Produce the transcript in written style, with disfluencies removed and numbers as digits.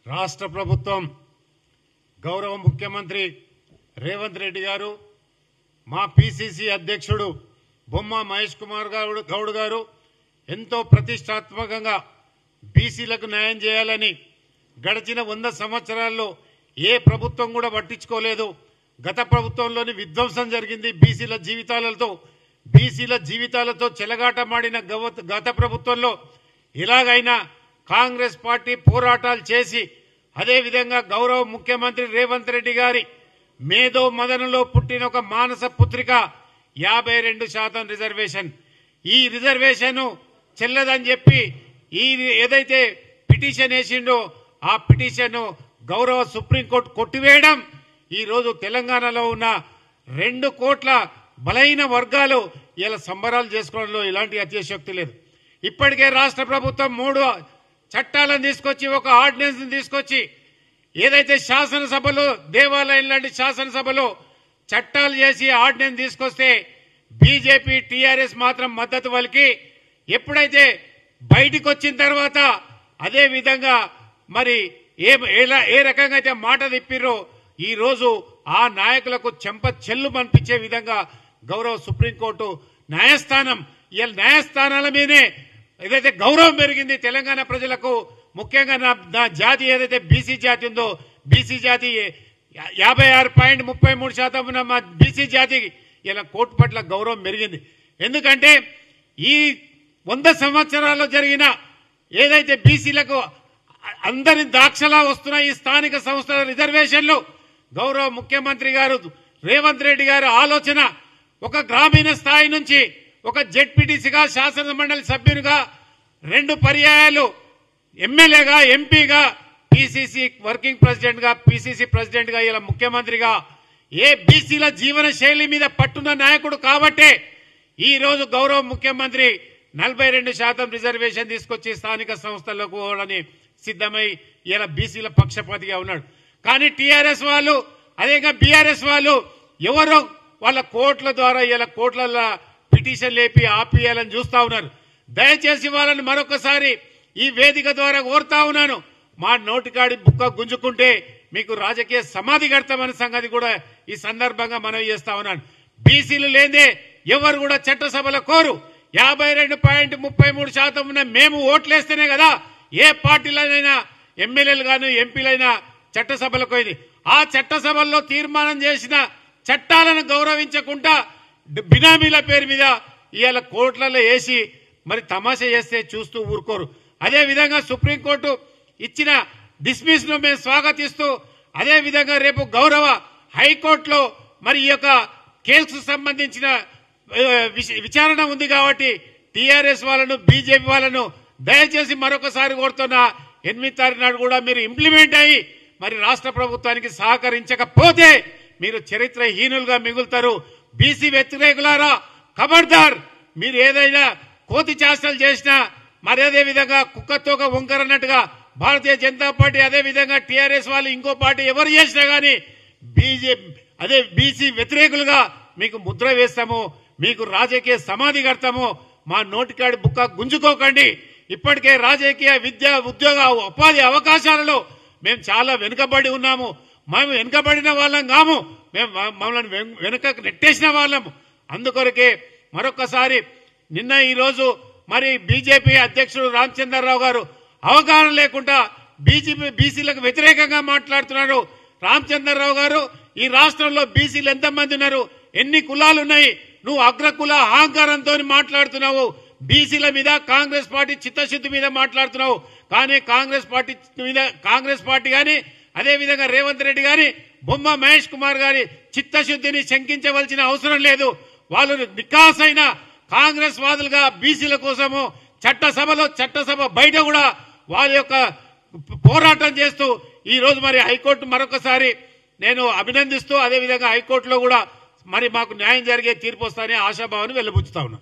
రాష్ట్ర ప్రభుత్వం గౌరవ ముఖ్యమంత్రి రేవంత్ రెడ్డి గారు మా పిసిసి అధ్యక్షుడు బొమ్మ మహేష్ కుమార్ గౌడ్ గారు ఎంతో ప్రతిష్టాత్మకంగా బీసీలకు న్యాయం చేయాలని గడిచిన 100 సంవత్సరాల్లో ఏ ప్రభుత్వం కూడా పట్టించుకోలేదు. గత ప్రభుత్వంలోని విధ్వంసం జరిగింది. బీసీల జీవితాలతో చెలగాటమాడిన గత ప్రభుత్వంలో ఎలాగైనా కాంగ్రెస్ పార్టీ పోరాటాలు చేసి అదేవిధంగా గౌరవ ముఖ్యమంత్రి రేవంత్ రెడ్డి గారి మేధో మదనంలో పుట్టిన ఒక మానస పుత్రిక 52% రిజర్వేషన్. ఈ రిజర్వేషన్ చెల్లదని చెప్పి ఏదైతే పిటిషన్ వేసిండో ఆ పిటిషన్ గౌరవ సుప్రీంకోర్టు కొట్టివేయడం ఈ రోజు తెలంగాణలో ఉన్న 2 కోట్ల బలైన వర్గాలు ఇలా సంబరాలు చేసుకోవడంలో ఎలాంటి అత్యశక్తి లేదు. ఇప్పటికే రాష్ట్ర ప్రభుత్వం 3 చట్టాలను తీసుకొచ్చి ఒక ఆర్డినెన్స్ తీసుకొచ్చి ఏదైతే శాసనసభలో దేవాలయం లాంటి శాసనసభలో చట్టాలు చేసి ఆర్డినెన్స్ తీసుకొస్తే బీజేపీ టీఆర్ఎస్ మాత్రం మద్దతు పలికి ఎప్పుడైతే బయటికి వచ్చిన తర్వాత అదే విధంగా మరి ఏ రకంగా అయితే మాట తిప్పిరో ఈ రోజు ఆ నాయకులకు చెంప చెల్లు అనిపించే విధంగా గౌరవ సుప్రీంకోర్టు న్యాయస్థానం న్యాయస్థానాల మీదే ఏదైతే గౌరవం పెరిగింది తెలంగాణ ప్రజలకు. ముఖ్యంగా నా జాతి ఏదైతే బీసీ జాతి ఉందో బీసీ జాతి 56.33% ఉన్న మా బీసీ జాతికి ఇలా కోర్టు పట్ల గౌరవం పెరిగింది. ఎందుకంటే ఈ 100 సంవత్సరాల్లో జరిగిన ఏదైతే బీసీలకు అందరి దాక్షలా వస్తున్న ఈ స్థానిక సంస్థల రిజర్వేషన్లు గౌరవ ముఖ్యమంత్రి గారు రేవంత్ రెడ్డి గారి ఆలోచన ఒక గ్రామీణ స్థాయి నుంచి ఒక జెడ్పీటీసీగా శాసన మండలి సభ్యునిగా 2 పర్యాయాలు ఎమ్మెల్యేగా ఎంపీగా పిసిసి వర్కింగ్ ప్రెసిడెంట్ గా పిసిసి ప్రెసిడెంట్ గా ఇలా ముఖ్యమంత్రిగా ఏ బీసీల జీవన శైలి మీద పట్టున్న నాయకుడు కాబట్టే ఈ రోజు గౌరవ ముఖ్యమంత్రి 42% రిజర్వేషన్ తీసుకొచ్చి స్థానిక సంస్థలకు పోవడానికి సిద్ధమై ఇలా బీసీల పక్షపాతిగా ఉన్నాడు. కానీ టీఆర్ఎస్ వాళ్ళు అదేగా బీఆర్ఎస్ వాళ్ళు ఎవరో వాళ్ళ కోర్టుల ద్వారా ఇలా కోర్టుల పిటిషన్ లేపి ఆపియాలని చూస్తా ఉన్నారు. దయచేసి వాళ్ళని మరొకసారి ఈ వేదిక ద్వారా కోరుతా ఉన్నాను, మా నోటికాడి బుక్క గుంజుకుంటే మీకు రాజకీయ సమాధి కడతామనే సంగతి కూడా ఈ సందర్భంగా మనవి చేస్తా ఉన్నాను. బీసీలు లేదే ఎవరు కూడా చట్టసభలో కోరు. 52.33% ఉన్న మేము ఓట్లేస్తేనే కదా ఏ పార్టీలైనా ఎమ్మెల్యేలు గాను ఎంపీలైనా చట్టసభలకు పోయింది. ఆ చట్టసభల్లో తీర్మానం చేసిన చట్టాలను గౌరవించకుండా బినామీల పేరు మీద ఇవాళ కోర్టులలో వేసి మరి తమాషా చేస్తే చూస్తూ ఊరుకోరు. అదేవిధంగా సుప్రీంకోర్టు ఇచ్చిన డిస్మిస్ ను మేము స్వాగతిస్తూ అదేవిధంగా రేపు గౌరవ హైకోర్టులో మరి ఈ యొక్క కేసుకు సంబంధించిన విచారణ ఉంది కాబట్టి టీఆర్ఎస్ వాళ్ళను బీజేపీ వాళ్ళను దయచేసి మరొకసారి కోరుతున్నా 8వ తారీఖు నాడు కూడా మీరు ఇంప్లిమెంట్ అయ్యి మరి రాష్ట్ర ప్రభుత్వానికి సహకరించకపోతే మీరు చరిత్రహీనులుగా మిగులుతారు. బీసీ వ్యతిరేకులారా ఖబర్దార్, మీరు ఏదైనా కోతి చేష్టలు చేసినా మరి అదే విధంగా కుక్కతోక వంకరన్నట్టుగా భారతీయ జనతా పార్టీ అదే విధంగా టీఆర్ఎస్ వాళ్ళు ఇంకో పార్టీ ఎవరు చేసినా గానీ బీసీ వ్యతిరేకులుగా మీకు ముద్ర వేస్తాము, మీకు రాజకీయ సమాధి కడతాము. మా నోటికాడి బుక్క గుంజుకోకండి. ఇప్పటికే రాజకీయ విద్య ఉద్యోగ ఉపాధి అవకాశాలలో మేము చాలా వెనుకబడి ఉన్నాము. మేము వెనుకబడిన వాళ్ళం కాము, మేము మమ్మల్ని వెనుక నెట్టేసిన వాళ్ళము. అందుకొరకే మరొకసారి నిన్న ఈరోజు మరి బీజేపీ అధ్యక్షుడు రామచంద్రరావు గారు అవగాహన లేకుండా బీసీలకు వ్యతిరేకంగా మాట్లాడుతున్నారు. రామచంద్రరావు గారు, ఈ రాష్ట్రంలో బీసీలు ఎంతమంది ఉన్నారు, ఎన్ని కులాలు ఉన్నాయి, నువ్వు అగ్రకుల అహంకారంతో మాట్లాడుతున్నావు. బీసీల మీద కాంగ్రెస్ పార్టీ చిత్తశుద్ధి మీద మాట్లాడుతున్నావు. కానీ కాంగ్రెస్ పార్టీ గాని అదేవిధంగా రేవంత్ రెడ్డి గాని బొమ్మ మహేష్ కుమార్ గారి చిత్తశుద్ధిని శంకించవలసిన అవసరం లేదు. వాళ్ళు నికాసైన కాంగ్రెస్ వాదులుగా బీసీల కోసము చట్టసభ బయట కూడా వాళ్ళ యొక్క పోరాటం చేస్తూ ఈ రోజు మరి హైకోర్టు మరొకసారి నేను అభినందిస్తూ అదేవిధంగా హైకోర్టులో కూడా మరి మాకు న్యాయం జరిగే తీర్పు వస్తానే ఆశాభావాన్ని వెల్లబుచ్చుతా ఉన్నా.